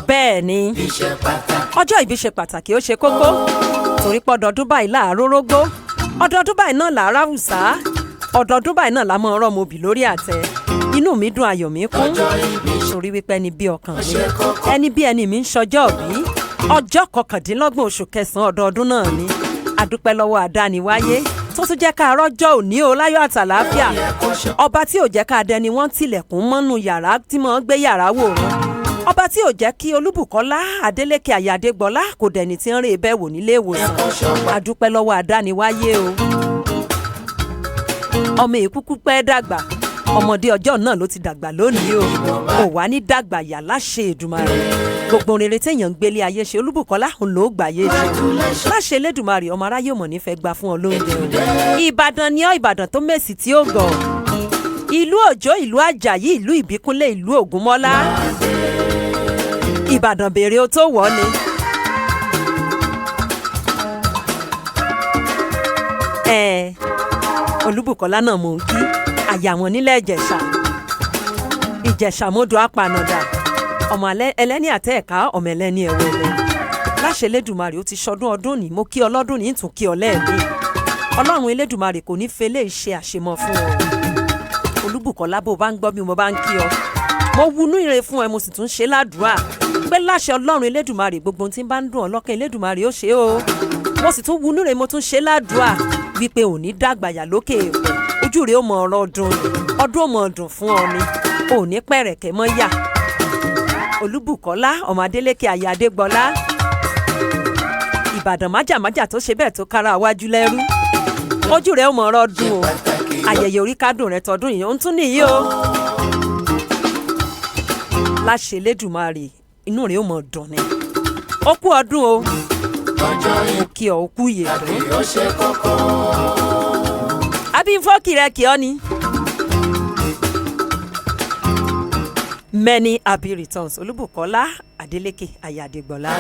bẹ́ẹ̀ ni ọjọ́ ìbí ṣe pàtàkì ó ṣe kókó torí pé ọdọọdún báyìí láàárọ̀ rógbó ọdọọdún báyìí náà làárọ̀ àwùsá ọdọọdún báyìí náà la máa ń rọ́mọ obì lórí àtẹ inú mi dùn ayọ̀ mi kún torí wípé ẹni bí ọkàn mi ẹni bí ẹni mi ń ṣọjọ́ bí ọjọ́ 29 oṣù kẹsàn-án ọdọọdún náà ni adúpẹ́ lọ́wọ́ àdániwáyé tó tún jẹ́ ká rọ́jọ́ òní o láyọ̀ àtàlàáfíà ọba tí ò jẹ́ ká dẹni wọ́n tilẹ̀kùn mọ́nú yàrá tí mò ń gbé yàrá wòran ọba tí ò jẹ́ kí Olúbùkọ́lá Adélékè Aya Adégbọlá kò dẹni tí ń rè bẹ́ẹ̀ wò nílé ìwòsàn adúpẹ́ lọ́wọ́ àdániwáyé o ọmọ èkúkú pẹ́ dàgbà ọmọdé ọjọ́ náà ló ti dàgbà lónìí o kò wá ní dàgbà yà láṣẹ Èdùmàrè gbogbo rere téèyàn ń gbélé ayé ṣe Olúbùkọ́lá òun ló gbàyé ṣe láṣẹ Elédùmarè ọmọ aráyé mọ̀ nífẹ̀ẹ́ gbà fún ọ lóúnjẹ Ìbàdàn ni ọ́ Ìbàdàn tó mèsì tí ó gọ̀ ìlú Òjó ìlú Àjàyí ìlú Ìbíkúnlé ìlú Ògúnmọ́lá Ìbàdàn bèrè o tó wọ̀ ni. Olúbùkọ́lá náà mò ń kí àyà wọn nílẹ̀ Ìjẹ̀ṣà mọ́dọ̀ apanadà ọmọ ẹlẹ́ni àtẹ ẹ̀ka ọmọ ẹlẹ́ni ẹ̀wẹ̀lẹ̀ láṣẹ Elédùmarè ó ti ṣọdún ọdún ní mo kí ọlọ́dún ní tún kí ọ lẹ́ẹ̀mí Ọlọ́run Elédùmarè kò ní fẹlẹ́ ṣe àṣemọ fún ọ Olúbùkọ́lá bó bá ń gbọ́ bí mo bá ń kí ọ mo wunú ire fún ẹ mo sì tún ṣe ládùúrà pé láṣẹ Ọlọ́run Elédùmarè gbogbo tí ń bá ń dùn ọlọ́kàn Elédùmarè ó ṣe o mo sì tún wunú ire mo tún ṣe ládùúrà wípé òní dàgbàyà lókè ojú rẹ̀ ó mọ ọ̀rọ̀ ọdún ó mọ ọdún fún ọ ni òní pẹ̀rẹ̀kẹ́ mọ́ yà Olúbùkọ́lá ọmọ Adélékè Aya Adégbọlá Ìbàdàn májàmájà tó ṣe bẹ́ẹ̀ tó kára wájú lẹ́rú ojú rẹ̀ ó mọ ọ̀rọ̀ ọdún o ayẹyẹ orí kádùn rẹ̀ tọdún yìí ó ń tún nìyí o láṣẹ Elédùmarè inú rẹ̀ ó mọ dùn ni ó kú ọdún o mo kí ọ kú yèdùn Abímfọ́kì rẹ̀ kí ọ ni. Many happy returns Olúbùkọ́lá Adélékè Aya Adégbọlá.